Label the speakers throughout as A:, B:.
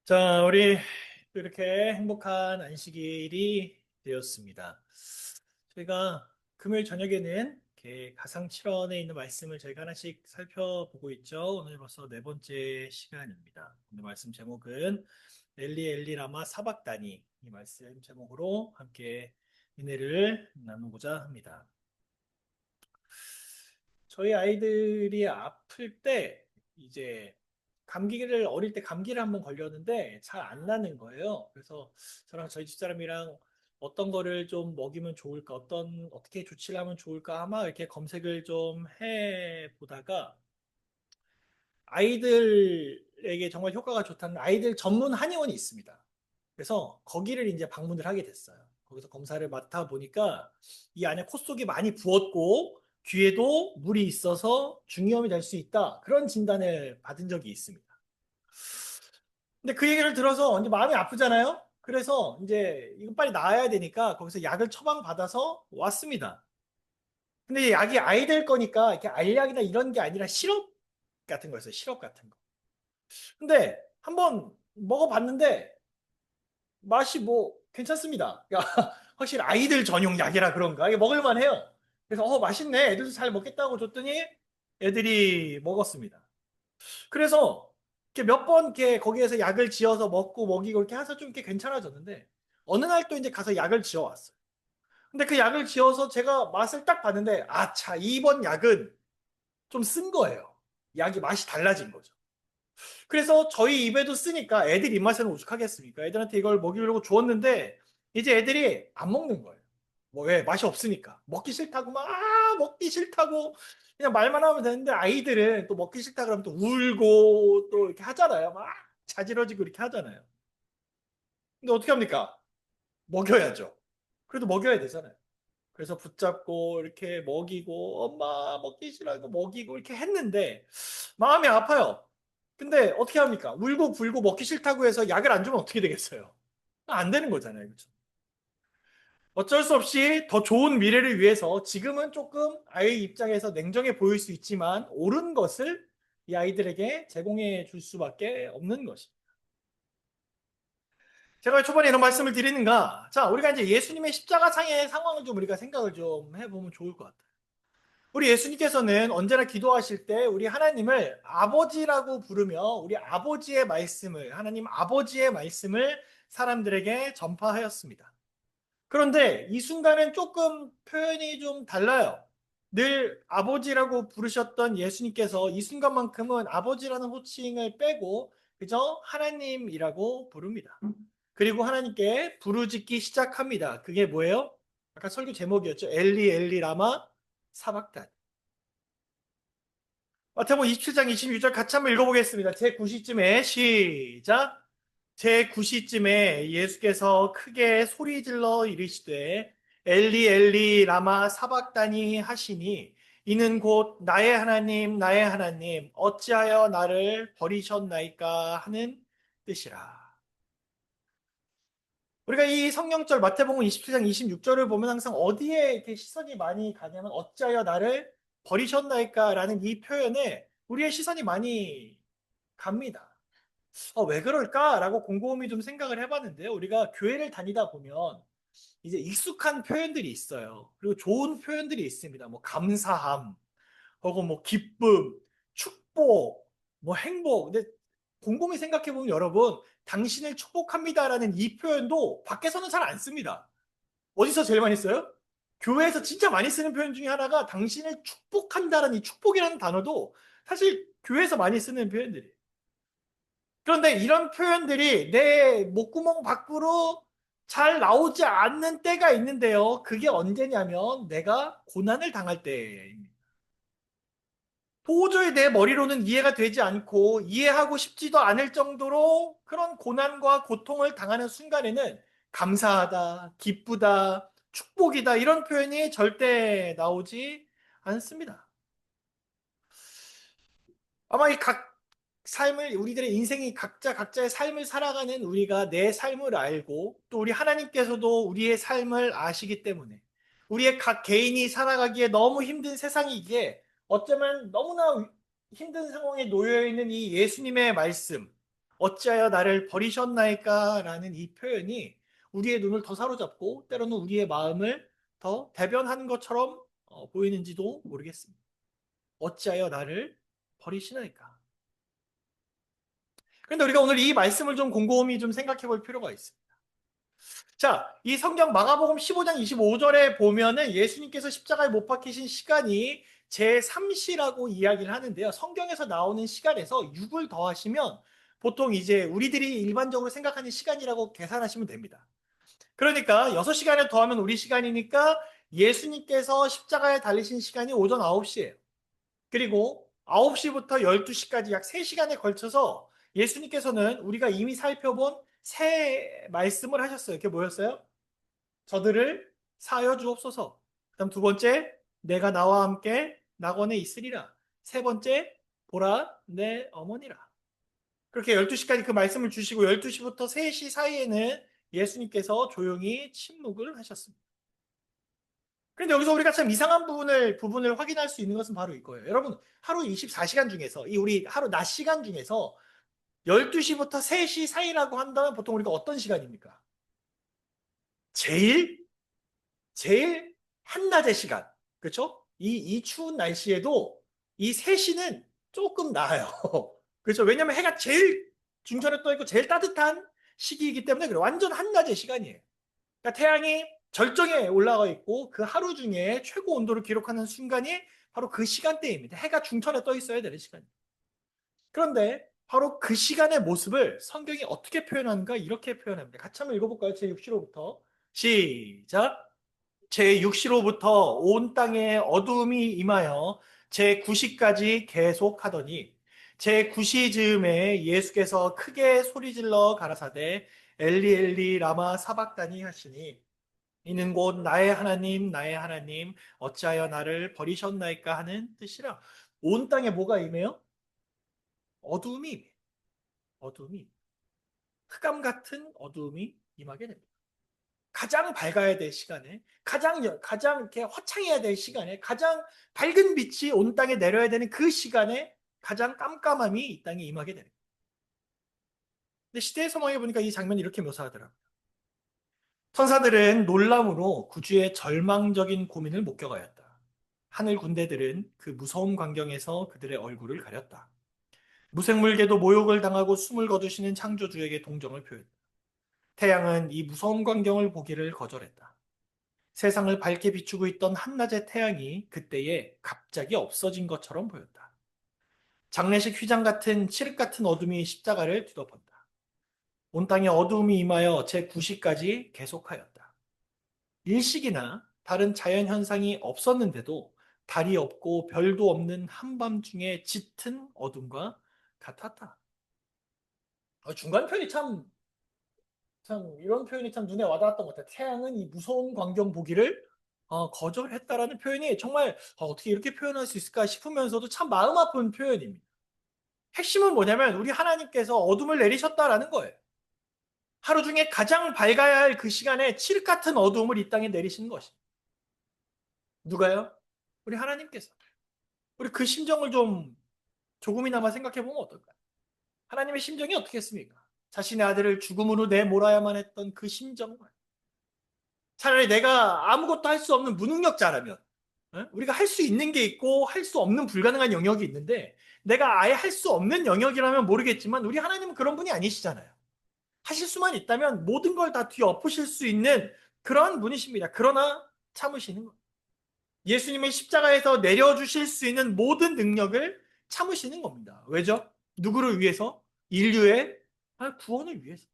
A: 자, 우리 또 이렇게 행복한 안식일이 되었습니다. 저희가 금요일 저녁에는 이렇게 가상칠언에 있는 말씀을 저희가 하나씩 살펴보고 있죠. 오늘 벌써 네 번째 시간입니다. 오늘 말씀 제목은 엘리 엘리 라마 사박다니, 이 말씀 제목으로 함께 은혜를 나누고자 합니다. 저희 아이들이 아플 때 이제 감기를 어릴 때 감기를 한번 걸렸는데 잘 안 나는 거예요. 그래서 저랑 저희 집사람이랑 어떤 거를 좀 먹이면 좋을까, 어떻게 조치를 하면 좋을까 아마 이렇게 검색을 좀 해 보다가 아이들에게 정말 효과가 좋다는 아이들 전문 한의원이 있습니다. 그래서 거기를 이제 방문을 하게 됐어요. 거기서 검사를 맡아 보니까 이 안에 코 속이 많이 부었고 귀에도 물이 있어서 중이염이 될 수 있다. 그런 진단을 받은 적이 있습니다. 근데 그 얘기를 들어서 이제 마음이 아프잖아요. 그래서 이제 이거 빨리 나아야 되니까 거기서 약을 처방 받아서 왔습니다. 근데 이 약이 아이들 거니까 이렇게 알약이나 이런 게 아니라 시럽 같은 거였어요. 시럽 같은 거. 근데 한번 먹어봤는데 맛이 뭐 괜찮습니다. 확실히 아이들 전용 약이라 그런가? 이게 먹을만 해요. 그래서 맛있네. 애들도 잘 먹겠다고 줬더니 애들이 먹었습니다. 그래서 이렇게 몇 번 이렇게 거기에서 약을 지어서 먹고 먹이고 이렇게 해서 좀 이렇게 괜찮아졌는데 어느 날 또 이제 가서 약을 지어 왔어요. 근데 그 약을 지어서 제가 맛을 딱 봤는데 아차, 이번 약은 좀 쓴 거예요. 약이 맛이 달라진 거죠. 그래서 저희 입에도 쓰니까 애들 입맛에는 오죽하겠습니까? 애들한테 이걸 먹이려고 주었는데 이제 애들이 안 먹는 거예요. 뭐 왜? 맛이 없으니까. 먹기 싫다고 막 먹기 싫다고 그냥 말만 하면 되는데 아이들은 또 먹기 싫다 그러면 또 울고 또 이렇게 하잖아요. 막 자지러지고 이렇게 하잖아요. 근데 어떻게 합니까? 먹여야죠. 그래도 먹여야 되잖아요. 그래서 붙잡고 이렇게 먹이고 엄마 먹기 싫어하고 먹이고 이렇게 했는데 마음이 아파요. 근데 어떻게 합니까? 울고 불고 먹기 싫다고 해서 약을 안 주면 어떻게 되겠어요? 안 되는 거잖아요. 그렇죠? 어쩔 수 없이 더 좋은 미래를 위해서 지금은 조금 아이 입장에서 냉정해 보일 수 있지만 옳은 것을 이 아이들에게 제공해 줄 수밖에 없는 것입니다. 제가 왜 초반에 이런 말씀을 드리는가? 자, 우리가 이제 예수님의 십자가상의 상황을 좀 우리가 생각을 좀 해보면 좋을 것 같아요. 우리 예수님께서는 언제나 기도하실 때 우리 하나님을 아버지라고 부르며 우리 아버지의 말씀을, 하나님 아버지의 말씀을 사람들에게 전파하였습니다. 그런데 이 순간은 조금 표현이 좀 달라요. 늘 아버지라고 부르셨던 예수님께서 이 순간만큼은 아버지라는 호칭을 빼고 그저 하나님이라고 부릅니다. 그리고 하나님께 부르짖기 시작합니다. 그게 뭐예요? 아까 설교 제목이었죠. 엘리 엘리 라마 사박단. 마태복음 27장 26절 같이 한번 읽어보겠습니다. 제9시쯤에 시작. 제9시쯤에 예수께서 크게 소리 질러 이르시되 엘리 엘리 라마 사박다니 하시니 이는 곧 나의 하나님 어찌하여 나를 버리셨나이까 하는 뜻이라. 우리가 이 성경절 마태복음 27장 26절을 보면 항상 어디에 이렇게 시선이 많이 가냐면 어찌하여 나를 버리셨나이까라는 이 표현에 우리의 시선이 많이 갑니다. 왜 그럴까라고 곰곰이 좀 생각을 해봤는데요. 우리가 교회를 다니다 보면 이제 익숙한 표현들이 있어요. 그리고 좋은 표현들이 있습니다. 뭐 감사함, 혹은 뭐 기쁨, 축복, 뭐 행복. 근데 곰곰이 생각해 보면 여러분, 당신을 축복합니다라는 이 표현도 밖에서는 잘 안 씁니다. 어디서 제일 많이 써요? 교회에서 진짜 많이 쓰는 표현 중에 하나가 당신을 축복한다라는 이 축복이라는 단어도 사실 교회에서 많이 쓰는 표현들이에요. 그런데 이런 표현들이 내 목구멍 밖으로 잘 나오지 않는 때가 있는데요. 그게 언제냐면 내가 고난을 당할 때입니다. 도저히 내 머리로는 이해가 되지 않고 이해하고 싶지도 않을 정도로 그런 고난과 고통을 당하는 순간에는 감사하다, 기쁘다, 축복이다 이런 표현이 절대 나오지 않습니다. 아마 이 각 삶을 우리들의 인생이 각자 각자의 삶을 살아가는 우리가 내 삶을 알고 또 우리 하나님께서도 우리의 삶을 아시기 때문에 우리의 각 개인이 살아가기에 너무 힘든 세상이기에 어쩌면 너무나 힘든 상황에 놓여 있는 이 예수님의 말씀 어찌하여 나를 버리셨나이까 라는 이 표현이 우리의 눈을 더 사로잡고 때로는 우리의 마음을 더 대변하는 것처럼 보이는지도 모르겠습니다. 어찌하여 나를 버리시나이까. 그런데 우리가 오늘 이 말씀을 좀 곰곰이 좀 생각해 볼 필요가 있습니다. 자, 이 성경 마가복음 15장 25절에 보면은 예수님께서 십자가에 못 박히신 시간이 제3시라고 이야기를 하는데요. 성경에서 나오는 시간에서 6을 더하시면 보통 이제 우리들이 일반적으로 생각하는 시간이라고 계산하시면 됩니다. 그러니까 6시간을 더하면 우리 시간이니까 예수님께서 십자가에 달리신 시간이 오전 9시예요. 그리고 9시부터 12시까지 약 3시간에 걸쳐서 예수님께서는 우리가 이미 살펴본 새 말씀을 하셨어요. 그게 뭐였어요? 저들을 사하여 주옵소서. 그다음 두 번째, 내가 나와 함께 낙원에 있으리라. 세 번째, 보라 내 어머니라. 그렇게 12시까지 그 말씀을 주시고 12시부터 3시 사이에는 예수님께서 조용히 침묵을 하셨습니다. 그런데 여기서 우리가 참 이상한 부분을 확인할 수 있는 것은 바로 이거예요. 여러분, 하루 24시간 중에서, 우리 하루 낮 시간 중에서 12시부터 3시 사이라고 한다면 보통 우리가 어떤 시간입니까? 제일, 제일 한낮의 시간. 그렇죠? 이 추운 날씨에도 이 3시는 조금 나아요. 그렇죠? 왜냐하면 해가 제일 중천에 떠 있고 제일 따뜻한 시기이기 때문에 그래. 완전 한낮의 시간이에요. 그러니까 태양이 절정에 올라가 있고 그 하루 중에 최고 온도를 기록하는 순간이 바로 그 시간대입니다. 해가 중천에 떠 있어야 되는 시간입니다. 그런데 바로 그 시간의 모습을 성경이 어떻게 표현하는가 이렇게 표현합니다. 같이 한번 읽어볼까요? 제6시로부터 시작. 제6시로부터 온 땅에 어두움이 임하여 제9시까지 계속하더니 제9시 즈음에 예수께서 크게 소리질러 가라사대 엘리 엘리 라마 사박다니 하시니 이는 곧 나의 하나님 어찌하여 나를 버리셨나이까 하는 뜻이라. 온 땅에 뭐가 임해요? 어두움이 임해요. 어두움이 흑암 같은 어두움이 임하게 됩니다. 가장 밝아야 될 시간에 가장 이렇게 화창해야 될 시간에 가장 밝은 빛이 온 땅에 내려야 되는 그 시간에 가장 깜깜함이 이 땅에 임하게 됩니다. 근데 시대의 소망에 보니까 이 장면이 이렇게 묘사하더라고요. 천사들은 놀람으로 구주의 절망적인 고민을 목격하였다. 하늘 군대들은 그 무서운 광경에서 그들의 얼굴을 가렸다. 무생물계도 모욕을 당하고 숨을 거두시는 창조주에게 동정을 표했다. 태양은 이 무서운 광경을 보기를 거절했다. 세상을 밝게 비추고 있던 한낮의 태양이 그때에 갑자기 없어진 것처럼 보였다. 장례식 휘장 같은 칠흑 같은 어둠이 십자가를 뒤덮었다. 온 땅에 어두움이 임하여 제9시까지 계속하였다. 일식이나 다른 자연현상이 없었는데도 달이 없고 별도 없는 한밤중에 짙은 어둠과 같았다. 중간 표현이 참 이런 표현이 참 눈에 와닿았던 것 같아요. 태양은 이 무서운 광경 보기를 거절했다라는 표현이 정말 어떻게 이렇게 표현할 수 있을까 싶으면서도 참 마음 아픈 표현입니다. 핵심은 뭐냐면 우리 하나님께서 어둠을 내리셨다라는 거예요. 하루 중에 가장 밝아야 할 그 시간에 칠흑 같은 어두움을 이 땅에 내리시는 것입니다. 누가요? 우리 하나님께서. 우리 그 심정을 좀 조금이나마 생각해 보면 어떨까요? 하나님의 심정이 어떻겠습니까? 자신의 아들을 죽음으로 내몰아야만 했던 그 심정을. 차라리 내가 아무것도 할 수 없는 무능력자라면, 우리가 할 수 있는 게 있고 할 수 없는 불가능한 영역이 있는데 내가 아예 할 수 없는 영역이라면 모르겠지만 우리 하나님은 그런 분이 아니시잖아요. 하실 수만 있다면 모든 걸 다 뒤엎으실 수 있는 그러한 분이십니다. 그러나 참으시는 것. 예수님의 십자가에서 내려주실 수 있는 모든 능력을 참으시는 겁니다. 왜죠? 누구를 위해서? 인류의 구원을 위해서.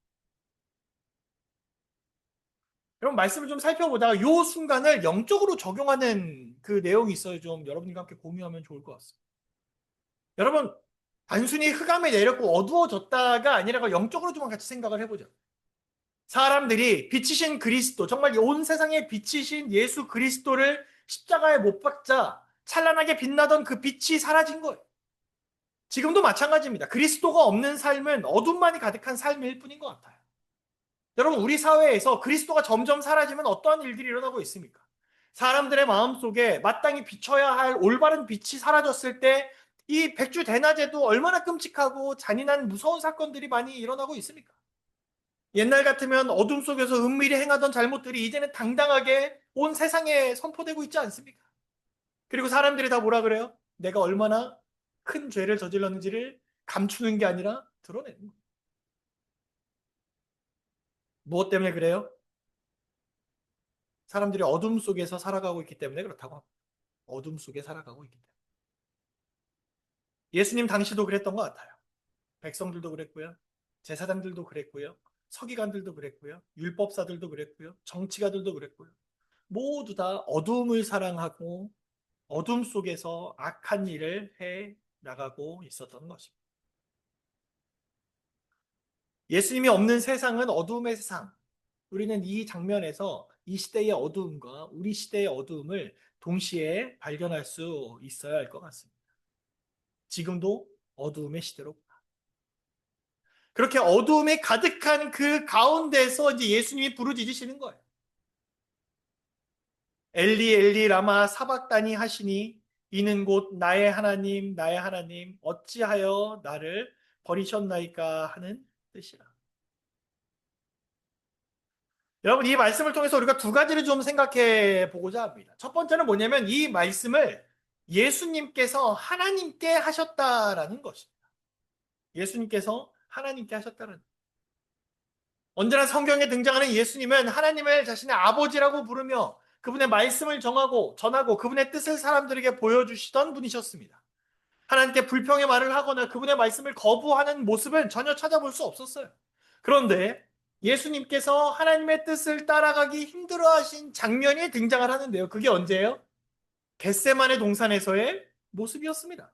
A: 여러분 말씀을 좀 살펴보다가 이 순간을 영적으로 적용하는 그 내용이 있어요. 좀 여러분과 함께 공유하면 좋을 것 같습니다. 여러분 단순히 흑암에 내렸고 어두워졌다가 아니라 영적으로 좀 같이 생각을 해보죠. 사람들이 빛이신 그리스도, 정말 온 세상에 빛이신 예수 그리스도를 십자가에 못 박자 찬란하게 빛나던 그 빛이 사라진 거예요. 지금도 마찬가지입니다. 그리스도가 없는 삶은 어둠만이 가득한 삶일 뿐인 것 같아요. 여러분 우리 사회에서 그리스도가 점점 사라지면 어떠한 일들이 일어나고 있습니까? 사람들의 마음속에 마땅히 비춰야 할 올바른 빛이 사라졌을 때 이 백주 대낮에도 얼마나 끔찍하고 잔인한 무서운 사건들이 많이 일어나고 있습니까? 옛날 같으면 어둠 속에서 은밀히 행하던 잘못들이 이제는 당당하게 온 세상에 선포되고 있지 않습니까? 그리고 사람들이 다 뭐라 그래요? 내가 얼마나 큰 죄를 저질렀는지를 감추는 게 아니라 드러내는 거예요. 무엇 때문에 그래요? 사람들이 어둠 속에서 살아가고 있기 때문에 그렇다고 합니다. 어둠 속에 살아가고 있기 때문에. 예수님 당시도 그랬던 것 같아요. 백성들도 그랬고요. 제사장들도 그랬고요. 서기관들도 그랬고요. 율법사들도 그랬고요. 정치가들도 그랬고요. 모두 다 어둠을 사랑하고 어둠 속에서 악한 일을 해 나가고 있었던 것입니다. 예수님이 없는 세상은 어둠의 세상. 우리는 이 장면에서 이 시대의 어두움과 우리 시대의 어두움을 동시에 발견할 수 있어야 할 것 같습니다. 지금도 어두움의 시대로. 그렇게 어두움에 가득한 그 가운데서 이제 예수님이 부르짖으시는 거예요. 엘리 엘리 라마 사박다니 하시니 이는 곧 나의 하나님 어찌하여 나를 버리셨나이까 하는 뜻이라. 여러분 이 말씀을 통해서 우리가 두 가지를 좀 생각해 보고자 합니다. 첫 번째는 뭐냐면 이 말씀을 예수님께서 하나님께 하셨다라는 것입니다. 예수님께서 하나님께 하셨다는. 언제나 성경에 등장하는 예수님은 하나님을 자신의 아버지라고 부르며 그분의 말씀을 전하고 그분의 뜻을 사람들에게 보여주시던 분이셨습니다. 하나님께 불평의 말을 하거나 그분의 말씀을 거부하는 모습은 전혀 찾아볼 수 없었어요. 그런데 예수님께서 하나님의 뜻을 따라가기 힘들어하신 장면이 등장을 하는데요. 그게 언제예요? 겟세마네 동산에서의 모습이었습니다.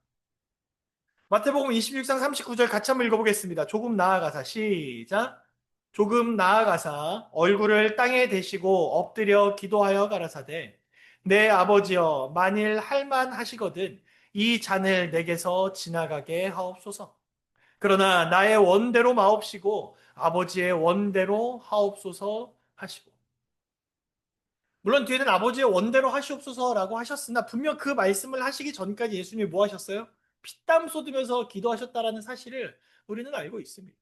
A: 마태복음 26장 39절 같이 한번 읽어보겠습니다. 조금 나아가사 시작. 조금 나아가사 얼굴을 땅에 대시고 엎드려 기도하여 가라사대 내 아버지여 만일 할만하시거든 이 잔을 내게서 지나가게 하옵소서. 그러나 나의 원대로 마옵시고 아버지의 원대로 하옵소서 하시고. 물론 뒤에는 아버지의 원대로 하시옵소서라고 하셨으나 분명 그 말씀을 하시기 전까지 예수님이 뭐 하셨어요? 피땀 쏟으면서 기도하셨다라는 사실을 우리는 알고 있습니다.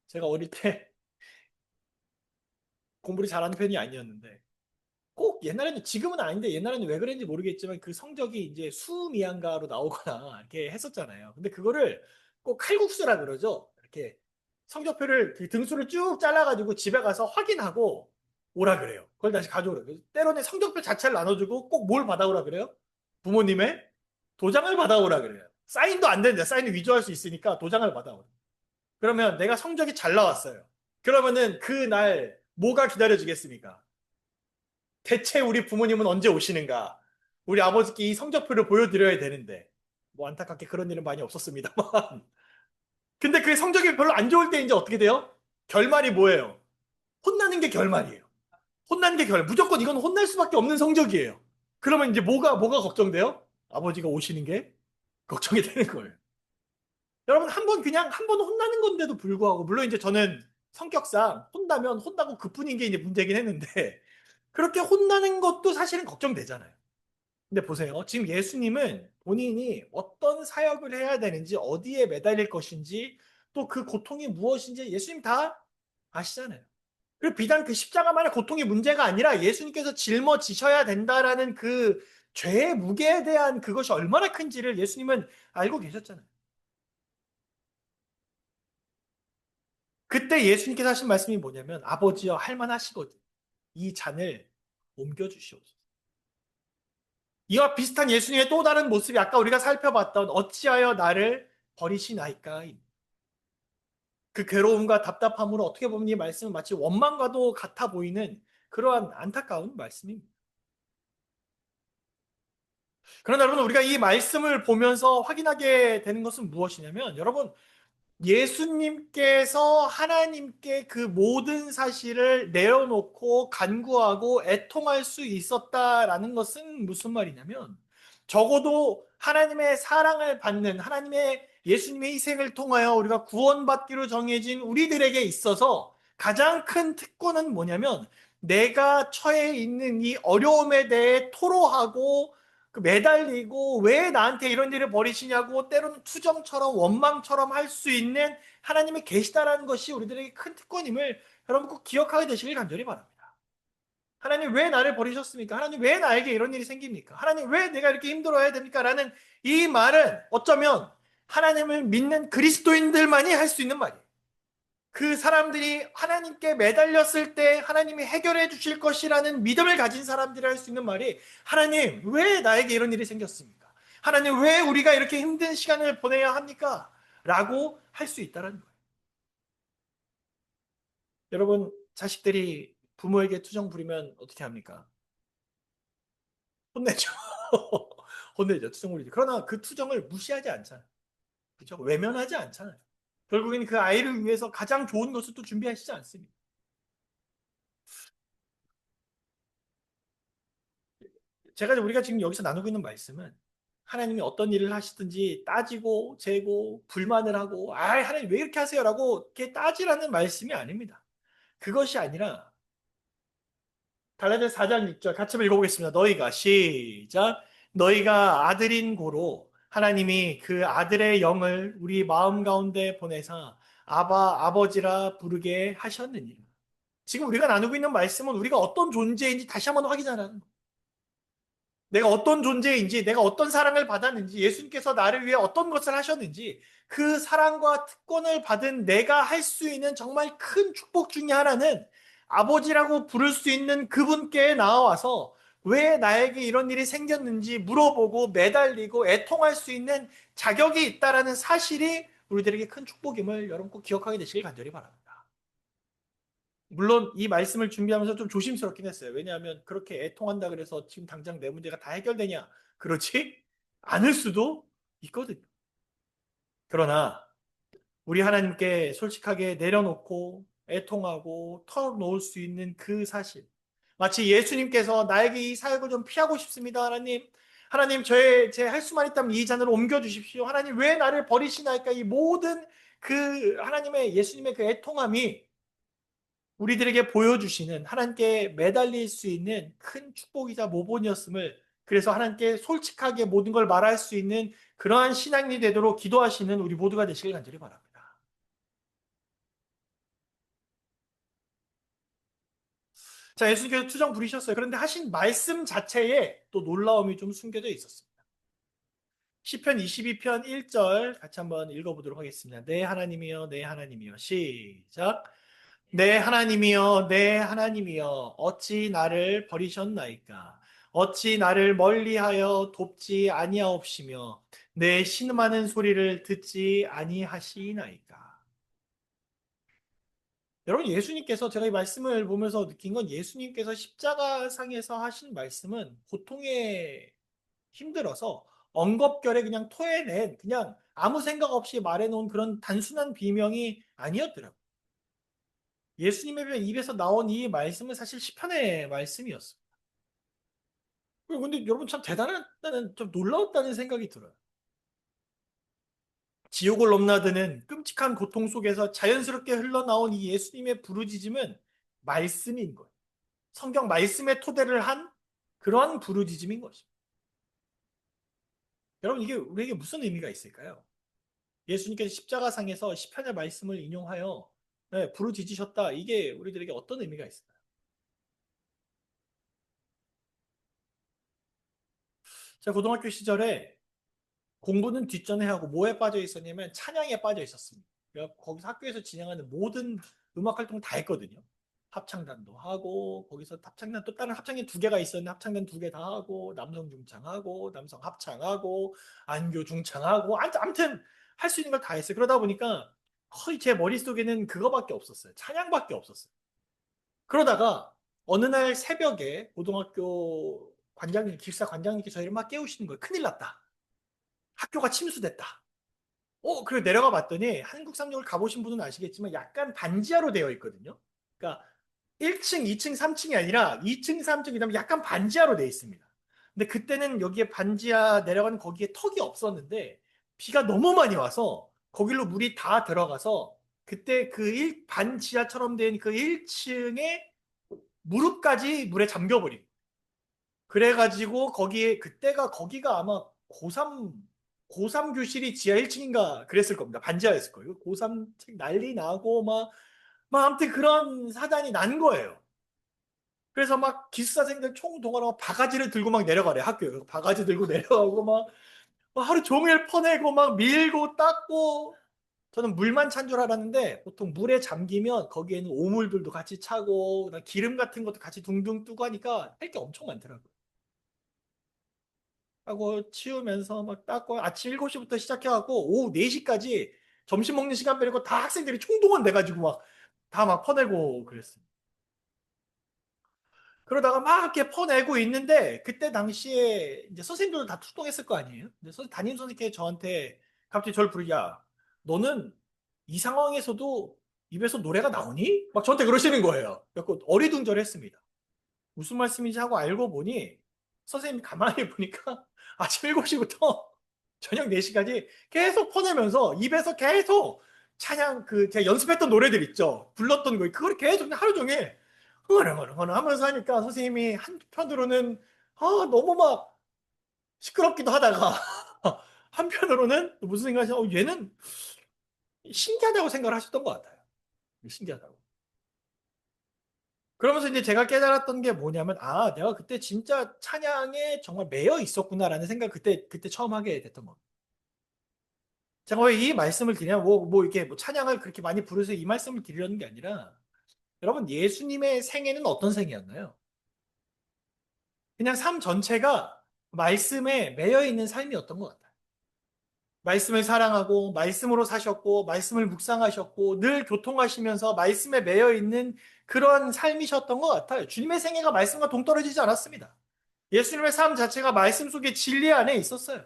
A: 제가 어릴 때 공부를 잘하는 편이 아니었는데 꼭 옛날에는 지금은 아닌데 옛날에는 왜 그랬는지 모르겠지만 그 성적이 이제 수미양가로 나오거나 이렇게 했었잖아요. 근데 그거를 꼭 칼국수라 그러죠. 이렇게 성적표를 그 등수를 쭉 잘라가지고 집에 가서 확인하고 오라 그래요. 그걸 다시 가져오라 그래요. 때로는 성적표 자체를 나눠주고 꼭 뭘 받아오라 그래요? 부모님의 도장을 받아오라 그래요. 사인도 안 되는데 사인을 위조할 수 있으니까 도장을 받아오라. 그러면 내가 성적이 잘 나왔어요. 그러면은 그날 뭐가 기다려지겠습니까? 대체 우리 부모님은 언제 오시는가? 우리 아버지께 이 성적표를 보여드려야 되는데 뭐 안타깝게 그런 일은 많이 없었습니다만 근데 그 성적이 별로 안 좋을 때 이제 어떻게 돼요? 결말이 뭐예요? 혼나는 게 결말이에요. 혼나는 게 무조건 이건 혼날 수밖에 없는 성적이에요. 그러면 이제 뭐가 걱정돼요? 아버지가 오시는 게 걱정이 되는 거예요. 여러분 그냥 한 번 혼나는 건데도 불구하고 물론 이제 저는 성격상 혼나면 혼나고 그뿐인 게 이제 문제긴 했는데 그렇게 혼나는 것도 사실은 걱정되잖아요. 근데 보세요. 지금 예수님은 본인이 어떤 사역을 해야 되는지 어디에 매달릴 것인지 또 그 고통이 무엇인지 예수님 다 아시잖아요. 그리고 비단 그 십자가만의 고통이 문제가 아니라 예수님께서 짊어지셔야 된다라는 그 죄의 무게에 대한 그것이 얼마나 큰지를 예수님은 알고 계셨잖아요. 그때 예수님께서 하신 말씀이 뭐냐면 아버지여 할만하시거든. 이 잔을 옮겨주시옵소서. 이와 비슷한 예수님의 또 다른 모습이 아까 우리가 살펴봤던 어찌하여 나를 버리시나이까. 그 괴로움과 답답함으로 어떻게 보면 이 말씀은 마치 원망과도 같아 보이는 그러한 안타까운 말씀입니다. 그러나 여러분 우리가 이 말씀을 보면서 확인하게 되는 것은 무엇이냐면 여러분 예수님께서 하나님께 그 모든 사실을 내려놓고 간구하고 애통할 수 있었다라는 것은 무슨 말이냐면 적어도 하나님의 사랑을 받는 하나님의 예수님의 희생을 통하여 우리가 구원받기로 정해진 우리들에게 있어서 가장 큰 특권은 뭐냐면 내가 처해 있는 이 어려움에 대해 토로하고 그 매달리고 왜 나한테 이런 일을 벌이시냐고 때로는 투정처럼 원망처럼 할 수 있는 하나님의 계시다라는 것이 우리들에게 큰 특권임을 여러분 꼭 기억하게 되시길 간절히 바랍니다. 하나님 왜 나를 버리셨습니까? 하나님 왜 나에게 이런 일이 생깁니까? 하나님 왜 내가 이렇게 힘들어야 됩니까? 라는 이 말은 어쩌면 하나님을 믿는 그리스도인들만이 할 수 있는 말이에요. 그 사람들이 하나님께 매달렸을 때 하나님이 해결해 주실 것이라는 믿음을 가진 사람들이 할 수 있는 말이 하나님 왜 나에게 이런 일이 생겼습니까? 하나님 왜 우리가 이렇게 힘든 시간을 보내야 합니까? 라고 할 수 있다는 거예요. 여러분 자식들이 부모에게 투정 부리면 어떻게 합니까? 혼내죠. 혼내죠. 투정 부리죠. 그러나 그 투정을 무시하지 않잖아요. 그죠? 외면하지 않잖아요. 결국엔 그 아이를 위해서 가장 좋은 것을 또 준비하시지 않습니다. 우리가 지금 여기서 나누고 있는 말씀은 하나님이 어떤 일을 하시든지 따지고 재고 불만을 하고 하나님 왜 이렇게 하세요라고 이렇게 따지라는 말씀이 아닙니다. 그것이 아니라 갈라디아서 4장 6절 같이 한번 읽어보겠습니다. 너희가 시작 너희가 아들인 고로 하나님이 그 아들의 영을 우리 마음 가운데 보내사 아바 아버지라 부르게 하셨느니라. 지금 우리가 나누고 있는 말씀은 우리가 어떤 존재인지 다시 한번 확인하라는 거예요. 내가 어떤 존재인지, 내가 어떤 사랑을 받았는지, 예수님께서 나를 위해 어떤 것을 하셨는지, 그 사랑과 특권을 받은 내가 할 수 있는 정말 큰 축복 중에 하나는 아버지라고 부를 수 있는 그분께 나와서 왜 나에게 이런 일이 생겼는지 물어보고 매달리고 애통할 수 있는 자격이 있다라는 사실이 우리들에게 큰 축복임을 여러분 꼭 기억하게 되시길 간절히 바랍니다. 물론 이 말씀을 준비하면서 좀 조심스럽긴 했어요. 왜냐하면 그렇게 애통한다 그래서 지금 당장 내 문제가 다 해결되냐? 그렇지 않을 수도 있거든요. 그러나 우리 하나님께 솔직하게 내려놓고 애통하고 털어놓을 수 있는 그 사실. 마치 예수님께서 나에게 이 사역을 좀 피하고 싶습니다. 하나님. 하나님 제 할 수만 있다면 이 잔을 옮겨 주십시오. 하나님 왜 나를 버리시나이까? 이 모든 그 하나님의 예수님의 그 애통함이 우리들에게 보여주시는 하나님께 매달릴 수 있는 큰 축복이자 모본이었음을 그래서 하나님께 솔직하게 모든 걸 말할 수 있는 그러한 신앙이 되도록 기도하시는 우리 모두가 되시길 간절히 바랍니다. 자, 예수님께서 투정 부리셨어요. 그런데 하신 말씀 자체에 또 놀라움이 좀 숨겨져 있었습니다. 시편 22편 1절 같이 한번 읽어보도록 하겠습니다. 내 하나님이여 내 하나님이여 시작 내 하나님이여 내 하나님이여 어찌 나를 버리셨나이까 어찌 나를 멀리하여 돕지 아니하옵시며 내 신음하는 소리를 듣지 아니하시나이까. 여러분 예수님께서 제가 이 말씀을 보면서 느낀 건 예수님께서 십자가상에서 하신 말씀은 고통에 힘들어서 엉겁결에 그냥 토해낸 그냥 아무 생각 없이 말해놓은 그런 단순한 비명이 아니었더라고요. 예수님의 입에서 나온 이 말씀은 사실 시편의 말씀이었어요. 근데 여러분 참 대단하다는 좀 놀라웠다는 생각이 들어요. 지옥을 넘나드는 끔찍한 고통 속에서 자연스럽게 흘러나온 이 예수님의 부르짖음은 말씀인 거예요. 성경 말씀의 토대를 한 그러한 부르짖음인 것입니다. 여러분 이게 우리에게 무슨 의미가 있을까요? 예수님께서 십자가상에서 시편의 말씀을 인용하여 부르짖으셨다. 이게 우리들에게 어떤 의미가 있을까요? 제가 고등학교 시절에 공부는 뒷전에 하고 뭐에 빠져 있었냐면 찬양에 빠져 있었습니다. 거기서 학교에서 진행하는 모든 음악 활동을 다 했거든요. 합창단도 하고 거기서 합창단 또 다른 합창단 두 개가 있었는데 합창단 두 개 다 하고 남성 중창하고 남성 합창하고 안교 중창하고 아무튼 할 수 있는 걸 다 했어요. 그러다 보니까 거의 제 머릿속에는 그거밖에 없었어요. 찬양밖에 없었어요. 그러다가 어느 날 새벽에 고등학교 관장님, 기숙사 관장님께서 저희를 막 깨우시는 거예요. 큰일 났다. 학교가 침수됐다. 그래 내려가 봤더니 한국 상륙을 가보신 분은 아시겠지만 약간 반지하로 되어 있거든요. 그러니까 1층, 2층, 3층이 아니라 2층, 3층, 그다음에 약간 반지하로 되어 있습니다. 근데 그때는 여기에 반지하 내려가는 거기에 턱이 없었는데 비가 너무 많이 와서 거길로 물이 다 들어가서 그때 그 반지하처럼 된 그 1층에 무릎까지 물에 잠겨버린. 그래가지고 거기에 그때가 거기가 아마 고3 교실이 지하 1층인가 그랬을 겁니다. 반지하였을 거예요. 고3 책 난리 나고 막 아무튼 그런 사단이 난 거예요. 그래서 막 기숙사생들 총동원하고 바가지를 들고 막 내려가래 학교에. 바가지 들고 내려가고 막 하루 종일 퍼내고 막 밀고 닦고. 저는 물만 찬 줄 알았는데 보통 물에 잠기면 거기에는 오물들도 같이 차고 기름 같은 것도 같이 둥둥 뜨고 하니까 할 게 엄청 많더라고요. 하고 치우면서 막 닦고 아침 7시부터 시작해갖고 오후 4시까지 점심 먹는 시간 빼고 다 학생들이 총동원 돼가지고 막 다 막 퍼내고 그랬어요. 그러다가 막 이렇게 퍼내고 있는데 그때 당시에 이제 선생님들도 다 출동했을 거 아니에요? 근데 담임 선생님께 저한테 갑자기 저를 부르야 너는 이 상황에서도 입에서 노래가 나오니? 막 저한테 그러시는 거예요. 그래서 어리둥절했습니다. 무슨 말씀인지 하고 알고 보니 선생님이 가만히 보니까 아침 7시부터 저녁 4시까지 계속 퍼내면서 입에서 계속 찬양 제가 연습했던 노래들 있죠. 불렀던 거 그걸 계속 그냥 하루 종일 흥얼흥얼 하면서 하니까 선생님이 한편으로는 너무 막 시끄럽기도 하다가 한편으로는 무슨 생각이죠? 얘는 신기하다고 생각을 하셨던 것 같아요. 신기하다고. 그러면서 이제 제가 깨달았던 게 뭐냐면, 내가 그때 진짜 찬양에 정말 매여 있었구나라는 생각 그때 처음 하게 됐던 겁니다. 제가 왜 이 말씀을 드리냐면, 이게 찬양을 그렇게 많이 부르서 이 말씀을 드리려는 게 아니라, 여러분, 예수님의 생애는 어떤 생이었나요? 그냥 삶 전체가 말씀에 매여 있는 삶이었던 것 같아요. 말씀을 사랑하고, 말씀으로 사셨고, 말씀을 묵상하셨고, 늘 교통하시면서 말씀에 매여 있는 그런 삶이셨던 것 같아요. 주님의 생애가 말씀과 동떨어지지 않았습니다. 예수님의 삶 자체가 말씀 속에 진리 안에 있었어요.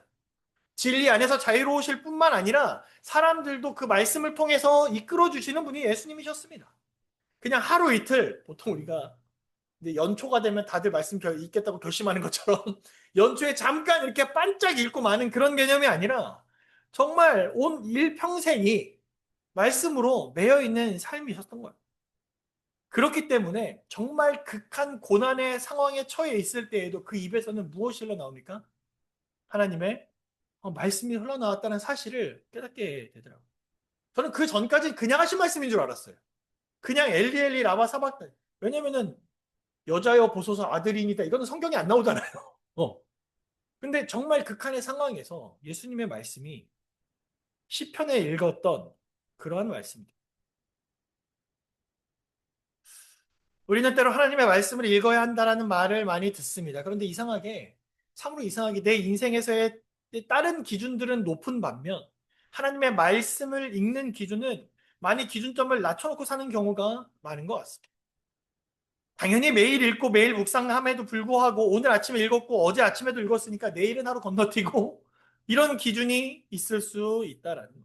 A: 진리 안에서 자유로우실 뿐만 아니라 사람들도 그 말씀을 통해서 이끌어 주시는 분이 예수님이셨습니다. 그냥 하루 이틀, 보통 우리가 근데 연초가 되면 다들 말씀 읽겠다고 결심하는 것처럼 연초에 잠깐 이렇게 반짝 읽고 마는 그런 개념이 아니라 정말 온 일평생이 말씀으로 매여 있는 삶이셨던 거예요. 그렇기 때문에 정말 극한 고난의 상황에 처해 있을 때에도 그 입에서는 무엇이 흘러나옵니까? 하나님의 말씀이 흘러나왔다는 사실을 깨닫게 되더라고요. 저는 그 전까지 그냥 하신 말씀인 줄 알았어요. 그냥 엘리 엘리 라마 사박다. 왜냐면은 여자여 보소서 아들이니다 이거는 성경에 안 나오잖아요. 근데 정말 극한의 상황에서 예수님의 말씀이 시편에 읽었던 그러한 말씀입니다. 우리는 때로 하나님의 말씀을 읽어야 한다라는 말을 많이 듣습니다. 그런데 참으로 이상하게 내 인생에서의 다른 기준들은 높은 반면 하나님의 말씀을 읽는 기준은 많이 기준점을 낮춰놓고 사는 경우가 많은 것 같습니다. 당연히 매일 읽고 매일 묵상함에도 불구하고 오늘 아침에 읽었고 어제 아침에도 읽었으니까 내일은 하루 건너뛰고 이런 기준이 있을 수 있다라는 거.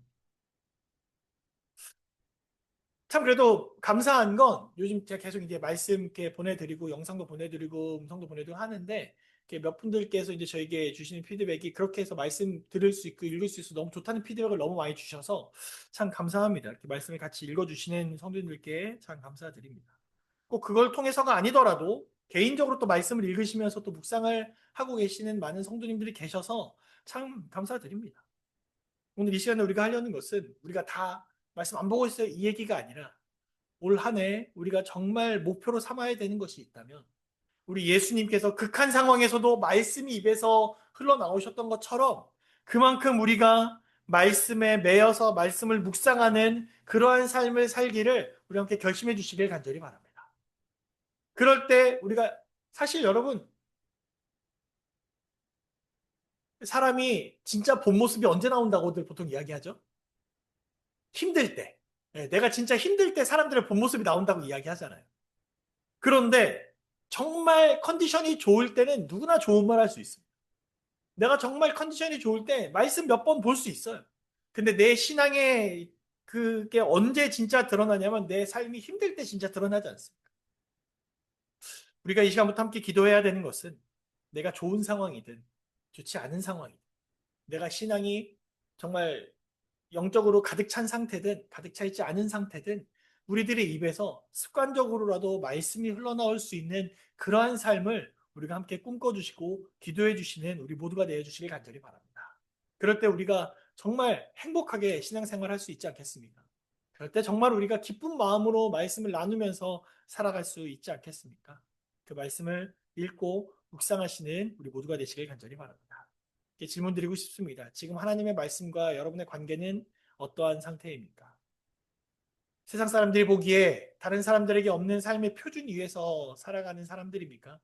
A: 참 그래도 감사한 건 요즘 제가 계속 이제 말씀 이렇게 보내드리고 영상도 보내드리고 음성도 보내드리고 하는데 몇 분들께서 이제 저에게 주시는 피드백이 그렇게 해서 말씀 들을 수 있고 읽을 수 있어 너무 좋다는 피드백을 너무 많이 주셔서 참 감사합니다. 이렇게 말씀을 같이 읽어주시는 성도님들께 참 감사드립니다. 꼭 그걸 통해서가 아니더라도 개인적으로 또 말씀을 읽으시면서 또 묵상을 하고 계시는 많은 성도님들이 계셔서 참 감사드립니다. 오늘 이 시간에 우리가 하려는 것은 우리가 다 말씀 안 보고 있어요 이 얘기가 아니라 올 한 해 우리가 정말 목표로 삼아야 되는 것이 있다면 우리 예수님께서 극한 상황에서도 말씀이 입에서 흘러나오셨던 것처럼 그만큼 우리가 말씀에 매여서 말씀을 묵상하는 그러한 삶을 살기를 우리 함께 결심해 주시길 간절히 바랍니다. 그럴 때 우리가 사실 여러분 사람이 진짜 본 모습이 언제 나온다고들 보통 이야기하죠? 힘들 때. 내가 진짜 힘들 때 사람들의 본 모습이 나온다고 이야기하잖아요. 그런데 정말 컨디션이 좋을 때는 누구나 좋은 말 할 수 있습니다. 내가 정말 컨디션이 좋을 때 말씀 몇 번 볼 수 있어요. 근데 내 신앙의 그게 언제 진짜 드러나냐면 내 삶이 힘들 때 진짜 드러나지 않습니다. 우리가 이 시간부터 함께 기도해야 되는 것은 내가 좋은 상황이든 좋지 않은 상황이든 내가 신앙이 정말 영적으로 가득 찬 상태든 가득 차 있지 않은 상태든 우리들의 입에서 습관적으로라도 말씀이 흘러나올 수 있는 그러한 삶을 우리가 함께 꿈꿔주시고 기도해 주시는 우리 모두가 되어 주시길 간절히 바랍니다. 그럴 때 우리가 정말 행복하게 신앙생활 할 수 있지 않겠습니까? 그럴 때 정말 우리가 기쁜 마음으로 말씀을 나누면서 살아갈 수 있지 않겠습니까? 그 말씀을 읽고 묵상하시는 우리 모두가 되시길 간절히 바랍니다. 이렇게 질문 드리고 싶습니다. 지금 하나님의 말씀과 여러분의 관계는 어떠한 상태입니까? 세상 사람들이 보기에 다른 사람들에게 없는 삶의 표준 위에서 살아가는 사람들입니까?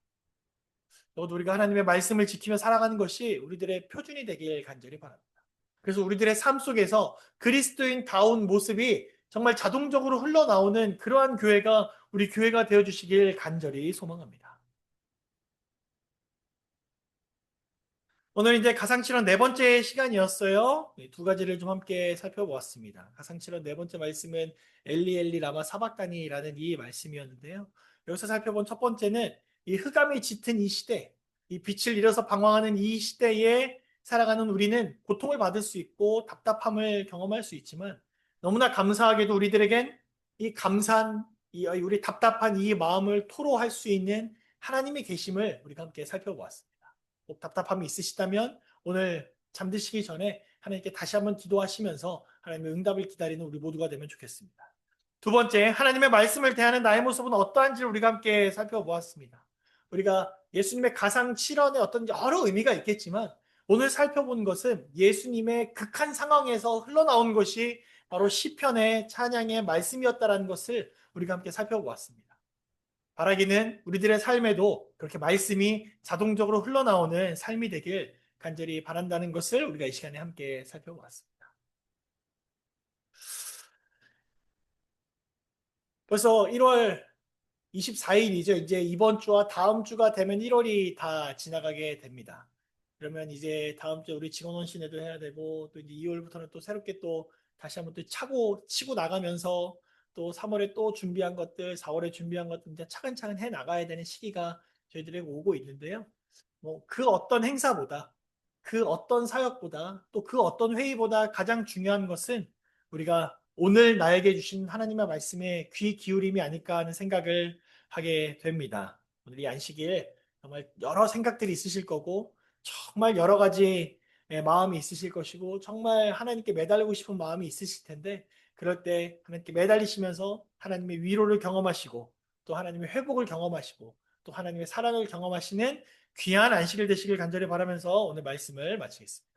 A: 또 우리가 하나님의 말씀을 지키며 살아가는 것이 우리들의 표준이 되길 간절히 바랍니다. 그래서 우리들의 삶 속에서 그리스도인다운 모습이 정말 자동적으로 흘러나오는 그러한 교회가 우리 교회가 되어주시길 간절히 소망합니다. 오늘 이제 가상칠언 네 번째 시간이었어요. 두 가지를 좀 함께 살펴보았습니다. 가상칠언 네 번째 말씀은 엘리 엘리 라마 사박다니라는 이 말씀이었는데요. 여기서 살펴본 첫 번째는 이 흑암이 짙은 이 시대, 이 빛을 잃어서 방황하는 이 시대에 살아가는 우리는 고통을 받을 수 있고 답답함을 경험할 수 있지만 너무나 감사하게도 우리들에겐 이 감사한 우리 답답한 이 마음을 토로할 수 있는 하나님의 계심을 우리가 함께 살펴보았습니다. 꼭 답답함이 있으시다면 오늘 잠드시기 전에 하나님께 다시 한번 기도하시면서 하나님의 응답을 기다리는 우리 모두가 되면 좋겠습니다. 두 번째, 하나님의 말씀을 대하는 나의 모습은 어떠한지를 우리가 함께 살펴보았습니다. 우리가 예수님의 가상 7원에 어떤 여러 의미가 있겠지만 오늘 살펴본 것은 예수님의 극한 상황에서 흘러나온 것이 바로 시편의 찬양의 말씀이었다는 것을 우리가 함께 살펴보았습니다. 바라기는 우리들의 삶에도 그렇게 말씀이 자동적으로 흘러나오는 삶이 되길 간절히 바란다는 것을 우리가 이 시간에 함께 살펴보았습니다. 벌써 1월 24일이죠. 이제 이번 주와 다음 주가 되면 1월이 다 지나가게 됩니다. 그러면 이제 다음 주에 우리 직원 헌신회도 해야 되고 또 이제 2월부터는 또 새롭게 또 다시 한번 또 치고 나가면서 또 3월에 또 준비한 것들, 4월에 준비한 것들 이제 차근차근 해 나가야 되는 시기가 저희들에게 오고 있는데요. 뭐 그 어떤 행사보다 그 어떤 사역보다 또 그 어떤 회의보다 가장 중요한 것은 우리가 오늘 나에게 주신 하나님의 말씀에 귀 기울임이 아닐까 하는 생각을 하게 됩니다. 오늘 이 안식일 정말 여러 생각들이 있으실 거고 정말 여러 가지 마음이 있으실 것이고 정말 하나님께 매달리고 싶은 마음이 있으실 텐데 그럴 때 하나님께 매달리시면서 하나님의 위로를 경험하시고 또 하나님의 회복을 경험하시고 또 하나님의 사랑을 경험하시는 귀한 안식일 되시길 간절히 바라면서 오늘 말씀을 마치겠습니다.